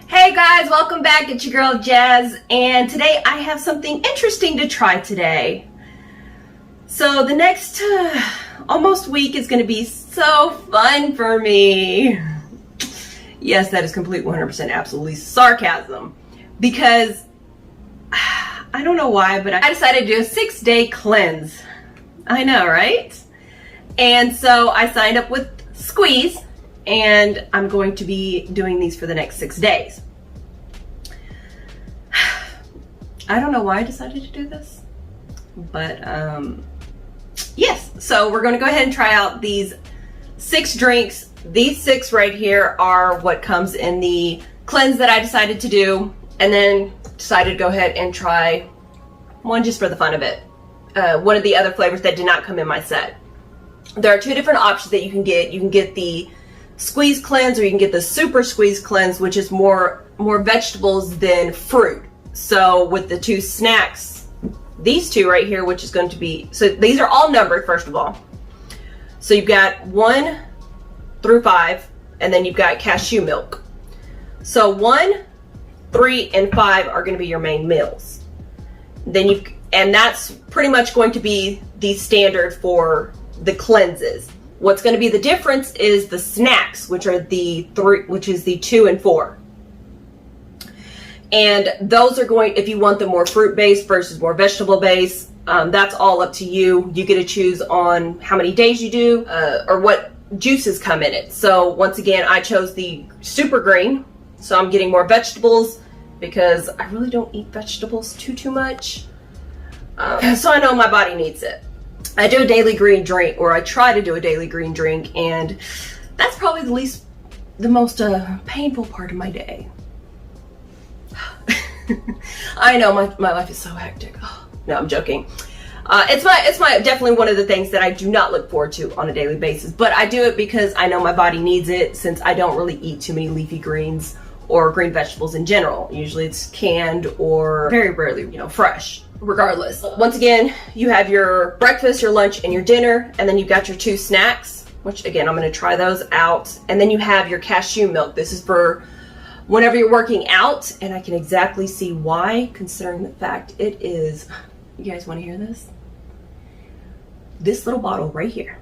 Hey guys, welcome back. It's your girl Jazz, and today I have something interesting to try today. So the next almost week is going to be so fun for me. Yes, that is complete 100% absolutely sarcasm, because I don't know why, but I decided to do a 6-day cleanse. I know, right? And so I signed up with Squeeze, and I'm going to be doing these for the next 6 days. I don't know why I decided to do this, but yes, so we're going to go ahead and try out these 6 drinks. These 6 right here are what comes in the cleanse that I decided to do, and then decided to go ahead and try one just for the fun of it. One of the other flavors that did not come in my set. There are 2 different options that you can get. You can get the Squeeze cleanse, or you can get the Super Squeeze cleanse, which is more vegetables than fruit. So with the 2 snacks, these 2 right here, which is going to be, so these are all numbered first of all. So you've got 1 through 5, and then you've got cashew milk. So 1, 3, and 5 are going to be your main meals. Then and that's pretty much going to be the standard for the cleanses. What's going to be the difference is the snacks, which are the 3, which is the 2 and 4. And those are going, if you want them more fruit-based versus more vegetable-based, that's all up to you. You get to choose on how many days you do, or what juices come in it. So once again, I chose the super green, so I'm getting more vegetables because I really don't eat vegetables too much. So I know my body needs it. I do a daily green drink, or I try to do a daily green drink, and that's probably the most painful part of my day. I know my life is so hectic. Oh, no, I'm joking. It's definitely one of the things that I do not look forward to on a daily basis, but I do it because I know my body needs it, since I don't really eat too many leafy greens or green vegetables in general. Usually it's canned or very rarely, fresh. Regardless, once again, you have your breakfast, your lunch, and your dinner, and then you've got your 2 snacks, which again, I'm going to try those out. And then you have your cashew milk. This is for whenever you're working out, and I can exactly see why, considering the fact it is, you guys want to hear this? This little bottle right here,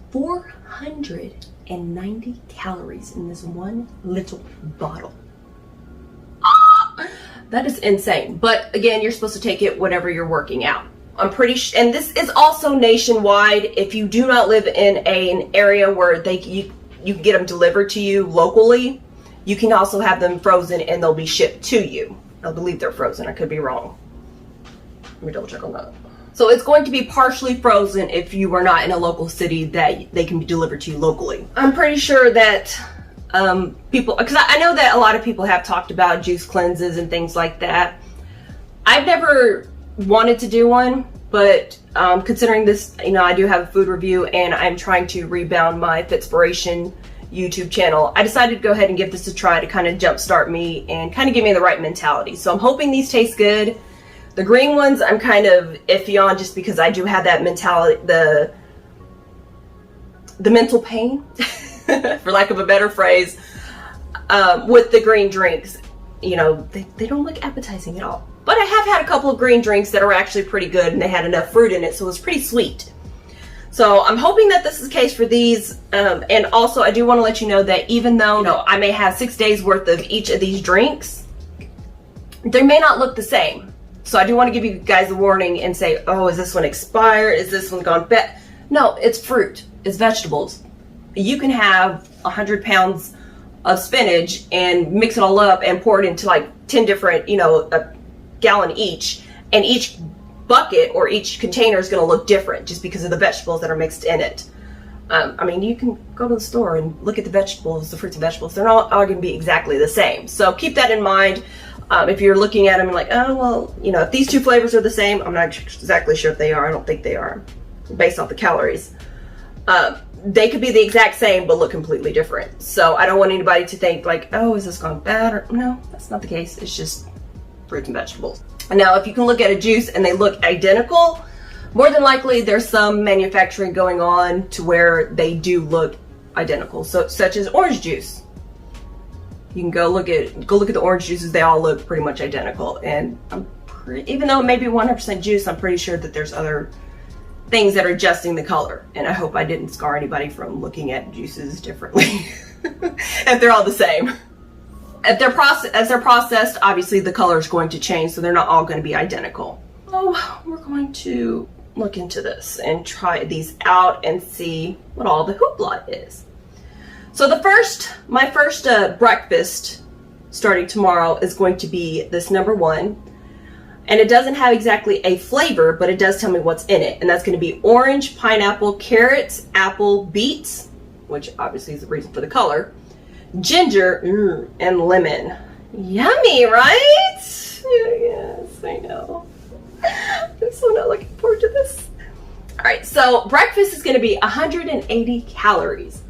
490 calories in this one little bottle. That is insane. But again, you're supposed to take it whenever you're working out. I'm pretty sure, and this is also nationwide. If you do not live in an area where you can get them delivered to you locally, you can also have them frozen and they'll be shipped to you. I believe they're frozen. I could be wrong. Let me double check on that. So it's going to be partially frozen if you are not in a local city that they can be delivered to you locally. I'm pretty sure that people, because I know that a lot of people have talked about juice cleanses and things like that. I've never wanted to do one, but considering this, I do have a food review, and I'm trying to rebound my Fitspiration YouTube channel. I decided to go ahead and give this a try to kind of jumpstart me and kind of give me the right mentality. So I'm hoping these taste good. The green ones I'm kind of iffy on, just because I do have that mentality, the mental pain, for lack of a better phrase, with the green drinks. They don't look appetizing at all. But I have had a couple of green drinks that are actually pretty good, and they had enough fruit in it, so it was pretty sweet. So I'm hoping that this is the case for these. And also, I do want to let you know that even though I may have 6 days worth of each of these drinks, they may not look the same. So I do want to give you guys a warning and say, oh, is this one expired? Is this one gone bad? No, it's fruit. It's vegetables. You can have 100 pounds of spinach and mix it all up and pour it into like 10 different, a gallon each, and each bucket or each container is going to look different just because of the vegetables that are mixed in it. You can go to the store and look at the vegetables, the fruits and vegetables. They're not all going to be exactly the same. So keep that in mind. If you're looking at them and like, oh, well, if these 2 flavors are the same, I'm not exactly sure if they are. I don't think they are, based off the calories. They could be the exact same, but look completely different. So I don't want anybody to think like, oh, is this gone bad? Or no, that's not the case. It's just fruits and vegetables. Now, if you can look at a juice and they look identical, more than likely there's some manufacturing going on to where they do look identical. So, such as orange juice. You can go look at the orange juices. They all look pretty much identical. And even though it may be 100% juice, I'm pretty sure that there's other things that are adjusting the color. And I hope I didn't scar anybody from looking at juices differently. If they're all the same. As they're processed, obviously the color is going to change, so they're not all going to be identical. So we're going to look into this and try these out and see what all the hoopla is. So my first breakfast starting tomorrow is going to be this number 1. And it doesn't have exactly a flavor, but it does tell me what's in it. And that's going to be orange, pineapple, carrots, apple, beets, which obviously is the reason for the color, ginger, and lemon. Yummy, right? Yes, I know. I'm so not looking forward to this. All right, so breakfast is going to be 180 calories.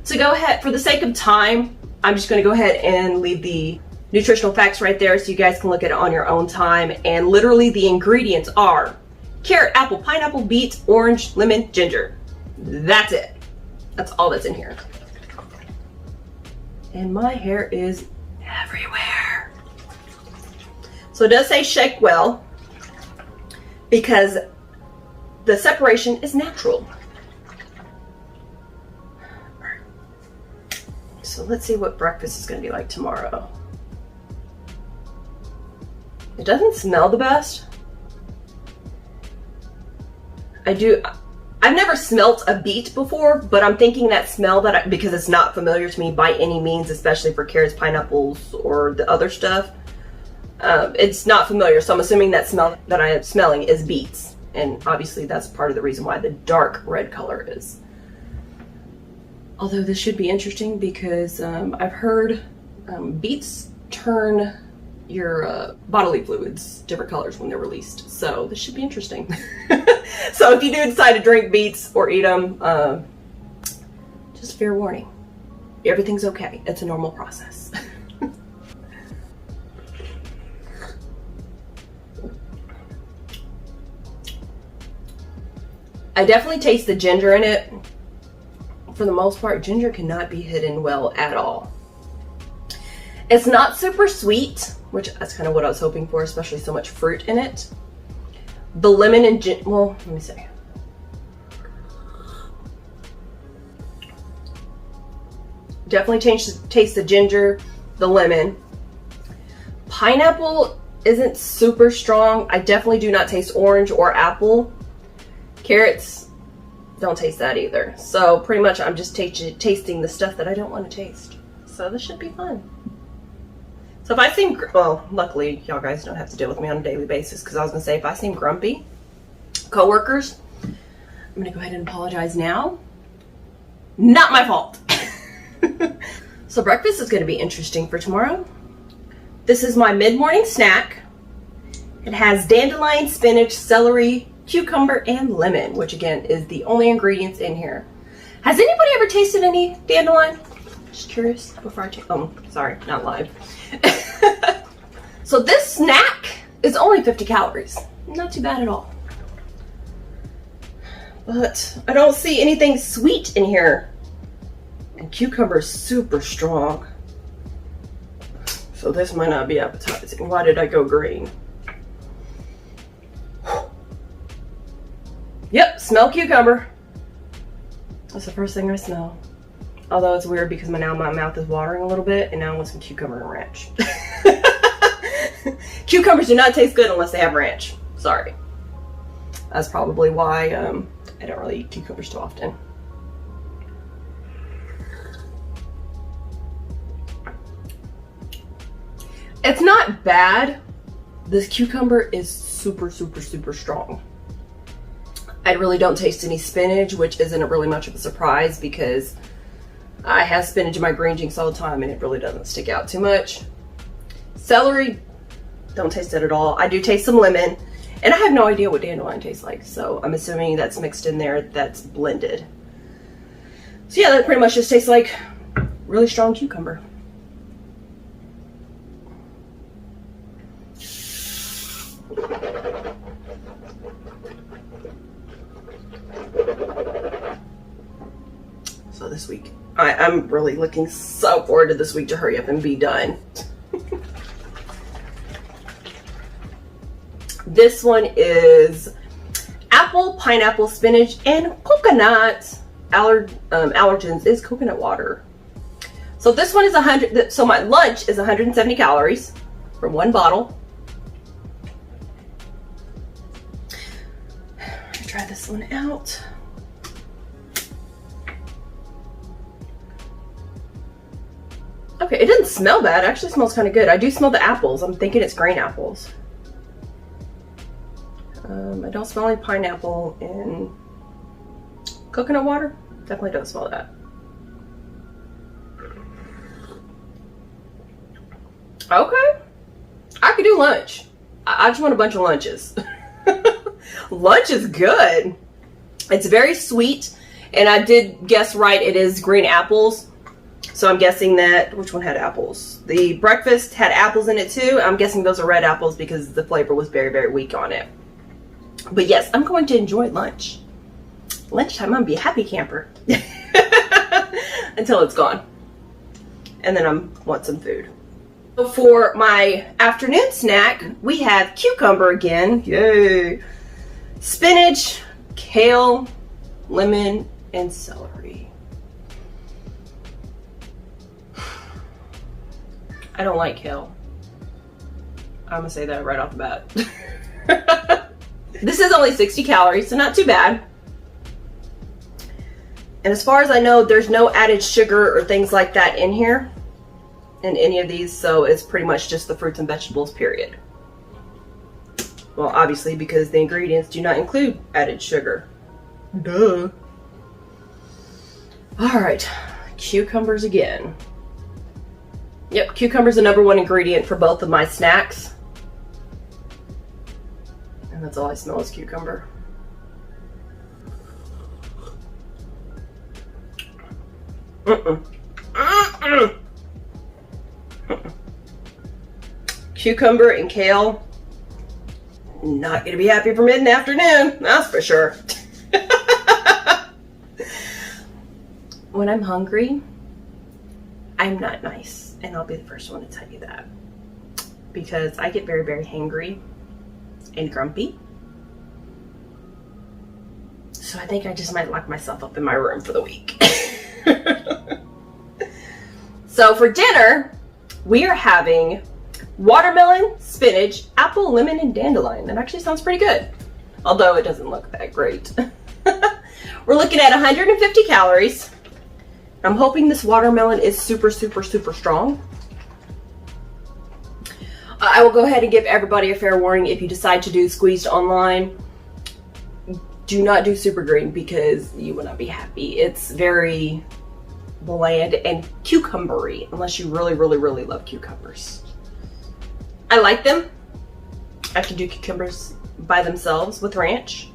So go ahead, for the sake of time, I'm just going to go ahead and leave the nutritional facts right there so you guys can look at it on your own time. And literally the ingredients are carrot, apple, pineapple, beets, orange, lemon, ginger. That's it. That's all that's in here. And my hair is everywhere. So it does say shake well because the separation is natural. So let's see what breakfast is going to be like tomorrow. It doesn't smell the best. I've never smelt a beet before, but I'm thinking that smell because it's not familiar to me by any means, especially for carrots, pineapples, or the other stuff. It's not familiar, so I'm assuming that smell that I am smelling is beets. And obviously that's part of the reason why the dark red color is. Although this should be interesting because I've heard beets turn your bodily fluids different colors when they're released. So this should be interesting. So if you do decide to drink beets or eat them, just fair warning. Everything's okay. It's a normal process. I definitely taste the ginger in it. For the most part, ginger cannot be hidden well at all. It's not super sweet, which that's kind of what I was hoping for, especially so much fruit in it. The lemon and well, let me see. Definitely taste the ginger, the lemon. Pineapple isn't super strong. I definitely do not taste orange or apple. Carrots, don't taste that either. So pretty much I'm just tasting the stuff that I don't want to taste. So this should be fun. So if I seem, well, luckily y'all guys don't have to deal with me on a daily basis, because I was gonna say if I seem grumpy, coworkers, I'm gonna go ahead and apologize now. Not my fault. So breakfast is gonna be interesting for tomorrow. This is my mid-morning snack. It has dandelion, spinach, celery, cucumber, and lemon, which again is the only ingredients in here. Has anybody ever tasted any dandelion? Just curious before I check. Oh, sorry, not live. So this snack is only 50 calories. Not too bad at all. But I don't see anything sweet in here. And cucumber is super strong. So this might not be appetizing. Why did I go green? Yep, smell cucumber. That's the first thing I smell. Although it's weird because now my mouth is watering a little bit and now I want some cucumber and ranch. Cucumbers do not taste good unless they have ranch. Sorry. That's probably why I don't really eat cucumbers too often. It's not bad. This cucumber is super, super, super strong. I really don't taste any spinach, which isn't really much of a surprise because I have spinach in my green drinks all the time and it really doesn't stick out too much. Celery, don't taste it at all. I do taste some lemon and I have no idea what dandelion tastes like. So I'm assuming that's mixed in there, that's blended. So yeah, that pretty much just tastes like really strong cucumber. So this week, I I'm really looking so forward to this week to hurry up and be done. This one is apple, pineapple, spinach, and coconut. Allergens is coconut water. So this one is 100. So my lunch is 170 calories for one bottle. Try this one out. Okay, it doesn't smell bad. It actually smells kind of good. I do smell the apples. I'm thinking it's green apples. I don't smell any pineapple in coconut water. Definitely don't smell that. Okay. I could do lunch. I just want a bunch of lunches. Lunch is good. It's very sweet, and I did guess right, it is green apples. So I'm guessing that, which one had apples? The breakfast had apples in it too. I'm guessing those are red apples because the flavor was very, very weak on it. But yes, I'm going to enjoy lunch. Lunchtime, I'm going to be a happy camper. Until it's gone. And then I want some food. So for my afternoon snack, we have cucumber again. Yay! Spinach, kale, lemon, and celery. I don't like kale. I'm gonna say that right off the bat. This is only 60 calories, so not too bad. And as far as I know, there's no added sugar or things like that in here, in any of these, so it's pretty much just the fruits and vegetables, period. Well, obviously, because the ingredients do not include added sugar. Duh. Alright, cucumbers again. Yep, cucumber's the #1 ingredient for both of my snacks. And that's all I smell is cucumber. Cucumber and kale, not gonna be happy for mid-afternoon, that's for sure. When I'm hungry, I'm not nice, and I'll be the first one to tell you that, because I get very, very hangry and grumpy. So I think I just might lock myself up in my room for the week. So for dinner, we are having watermelon, spinach, apple, lemon, and dandelion. That actually sounds pretty good, although it doesn't look that great. We're looking at 150 calories. I'm hoping this watermelon is super, super, super strong. I will go ahead and give everybody a fair warning. If you decide to do squeezed online, do not do super green because you will not be happy. It's very bland and cucumbery, unless you really, really, really love cucumbers. I like them. I can do cucumbers by themselves with ranch.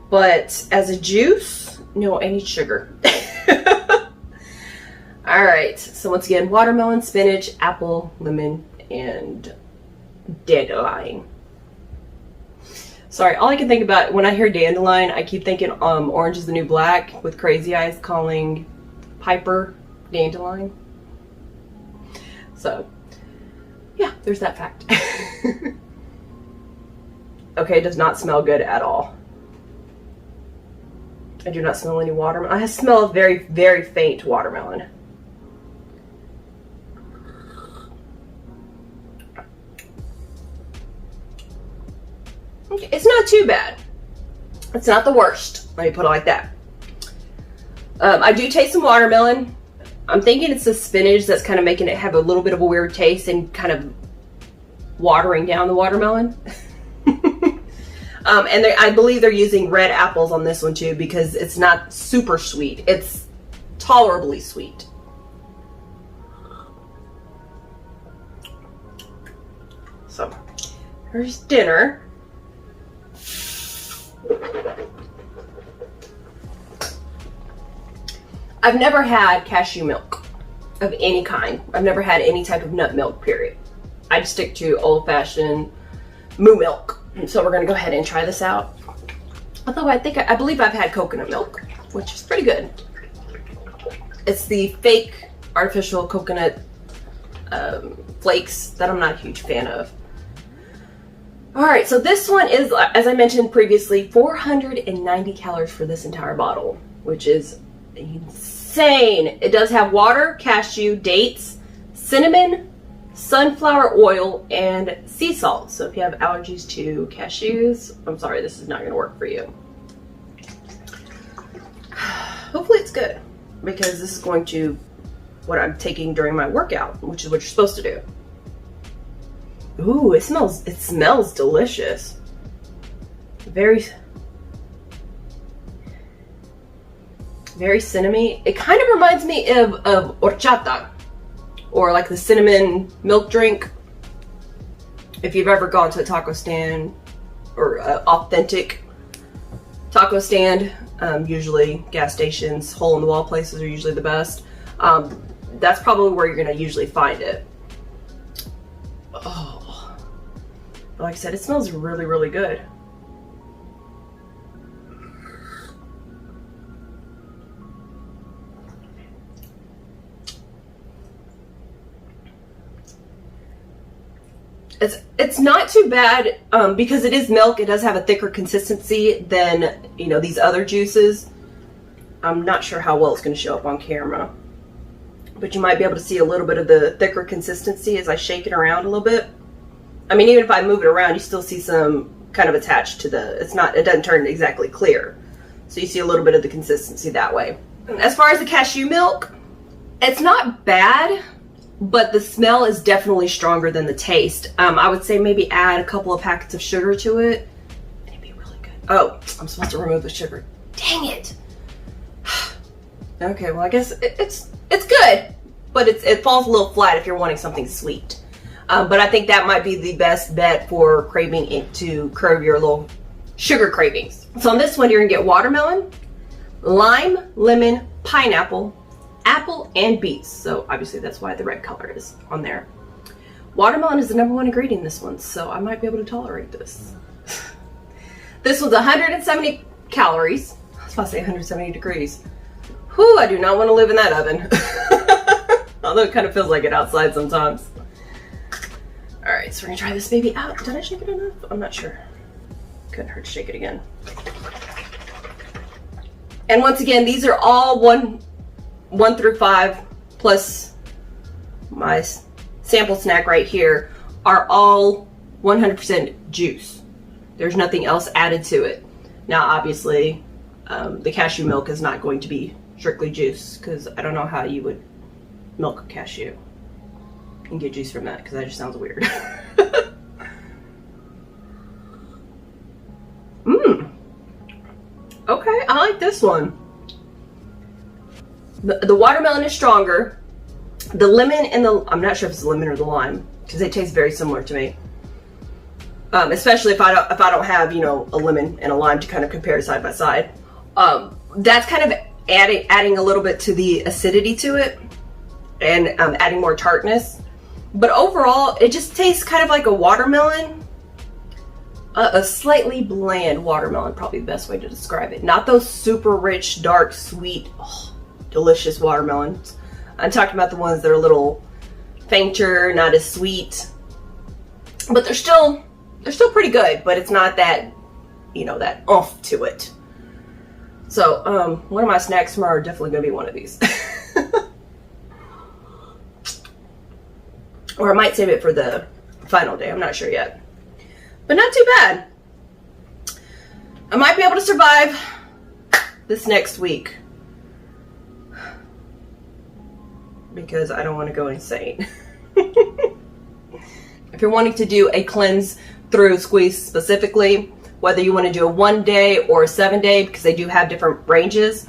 But as a juice, no, I need sugar. All right, so once again, watermelon, spinach, apple, lemon, and dandelion. Sorry, all I can think about when I hear dandelion, I keep thinking Orange is the New Black with Crazy Eyes calling Piper dandelion. So, yeah, there's that fact. Okay, it does not smell good at all. I do not smell any watermelon. I smell a very, very faint watermelon. Okay, it's not too bad. It's not the worst. Let me put it like that. I do taste some watermelon. I'm thinking it's the spinach that's kind of making it have a little bit of a weird taste and kind of watering down the watermelon. And I believe they're using red apples on this one too, because it's not super sweet. It's tolerably sweet. So, here's dinner. I've never had cashew milk of any kind. I've never had any type of nut milk, period. I'd stick to old-fashioned moo milk. So we're gonna go ahead and try this out. Although I believe I've had coconut milk, which is pretty good. It's the fake artificial coconut flakes that I'm not a huge fan of. Alright, so this one is, as I mentioned previously, 490 calories for this entire bottle, which is insane. It does have water, cashew, dates, cinnamon, sunflower oil, and sea salt. So if you have allergies to cashews, I'm sorry, this is not going to work for you. Hopefully it's good, because this is going to what I'm taking during my workout, which is what you're supposed to do. Ooh, it smells delicious. Very cinnamony. It kind of reminds me of horchata, or like the cinnamon milk drink. If you've ever gone to a taco stand or authentic taco stand, usually gas stations, hole in the wall places are usually the best. That's probably where you're gonna usually find it. Oh, like I said, it smells really, really good. It's not too bad because it is milk. It does have a thicker consistency than, you know, these other juices. I'm not sure how well it's going to show up on camera, but you might be able to see a little bit of the thicker consistency as I shake it around a little bit. I mean, even if I move it around, you still see some kind of attached to the, it doesn't turn exactly clear. So you see a little bit of the consistency that way. As far as the cashew milk, it's not bad, but the smell is definitely stronger than the taste. I would say maybe add a couple of packets of sugar to it, and it'd be really good. Oh, I'm supposed to remove the sugar. Dang it. Okay, well, I guess it's good, but it falls a little flat if you're wanting something sweet. But I think that might be the best bet for craving it to curb your little sugar cravings. So on this one, you're gonna get watermelon, lime, lemon, pineapple, apple, and beets. So obviously that's why the red color is on there. Watermelon is the #1 ingredient in this one, so I might be able to tolerate this. This one's 170 calories. I was about to say 170 degrees. Whew, I do not want to live in that oven. Although it kind of feels like it outside sometimes. All right, so we're gonna try this baby out. Did I shake it enough? I'm not sure. Couldn't hurt to shake it again. And once again, these are all 1 through 5, plus my sample snack right here, are all 100% juice. There's nothing else added to it. Now, obviously, the cashew milk is not going to be strictly juice, because I don't know how you would milk a cashew and get juice from that, because that just sounds weird. Okay, I like this one. The watermelon is stronger. The lemon and I'm not sure if it's the lemon or the lime, because they taste very similar to me. Especially if I don't have, you know, a lemon and a lime to kind of compare side by side. That's kind of adding a little bit to the acidity to it, and adding more tartness. But overall, it just tastes kind of like a watermelon. A slightly bland watermelon, probably the best way to describe it. Not those super rich, dark, sweet, delicious watermelons. I'm talking about the ones that are a little fainter, not as sweet. But they're still pretty good, but it's not that, you know, that oomph to it. So, one of my snacks tomorrow are definitely going to be one of these. Or I might save it for the final day. I'm not sure yet. But not too bad. I might be able to survive this next week, because I don't want to go insane. If you're wanting to do a cleanse through squeeze specifically, whether you want to do a 1 day or a 7 day, because they do have different ranges,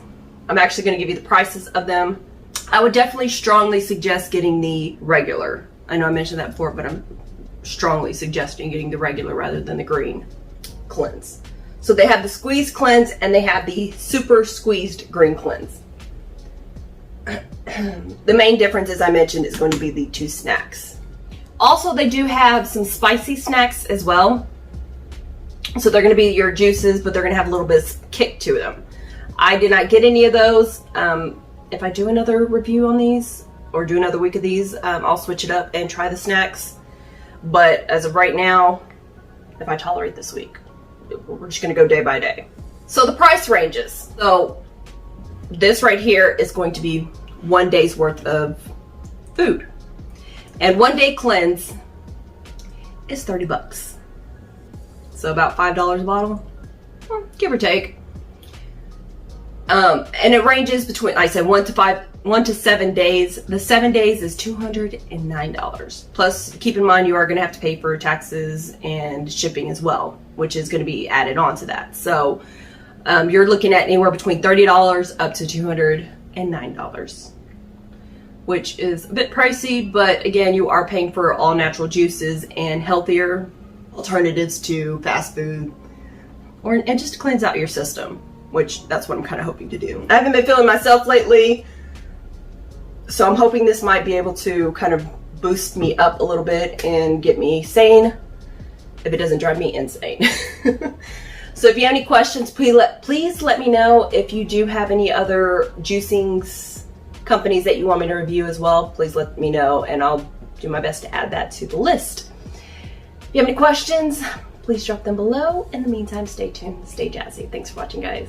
I'm actually going to give you the prices of them. I would definitely strongly suggest getting the regular. I know I mentioned that before, but I'm strongly suggesting getting the regular rather than the green cleanse. So they have the squeeze cleanse and they have the super squeezed green cleanse. The main difference, as I mentioned, is going to be the 2 snacks. Also, they do have some spicy snacks as well. So they're going to be your juices, but they're going to have a little bit of kick to them. I did not get any of those. if I do another review on these or do another week of these, I'll switch it up and try the snacks. But as of right now, if I tolerate this week, we're just gonna go day by day. So the price ranges. So this right here is going to be 1 day's worth of food. And 1 day cleanse is 30 bucks. So about $5 a bottle, give or take. And it ranges between, like I said, 1 to 7 days. The 7 days is $209. Plus, keep in mind you are going to have to pay for taxes and shipping as well, which is going to be added on to that. So you're looking at anywhere between $30 up to $209, which is a bit pricey, but again, you are paying for all natural juices and healthier alternatives to fast food, and just to cleanse out your system, which that's what I'm kind of hoping to do. I haven't been feeling myself lately, so I'm hoping this might be able to kind of boost me up a little bit and get me sane, if it doesn't drive me insane. So if you have any questions, please let me know. If you do have any other juicing companies that you want me to review as well, please let me know, and I'll do my best to add that to the list. If you have any questions, please drop them below. In the meantime, stay tuned, stay jazzy. Thanks for watching, guys.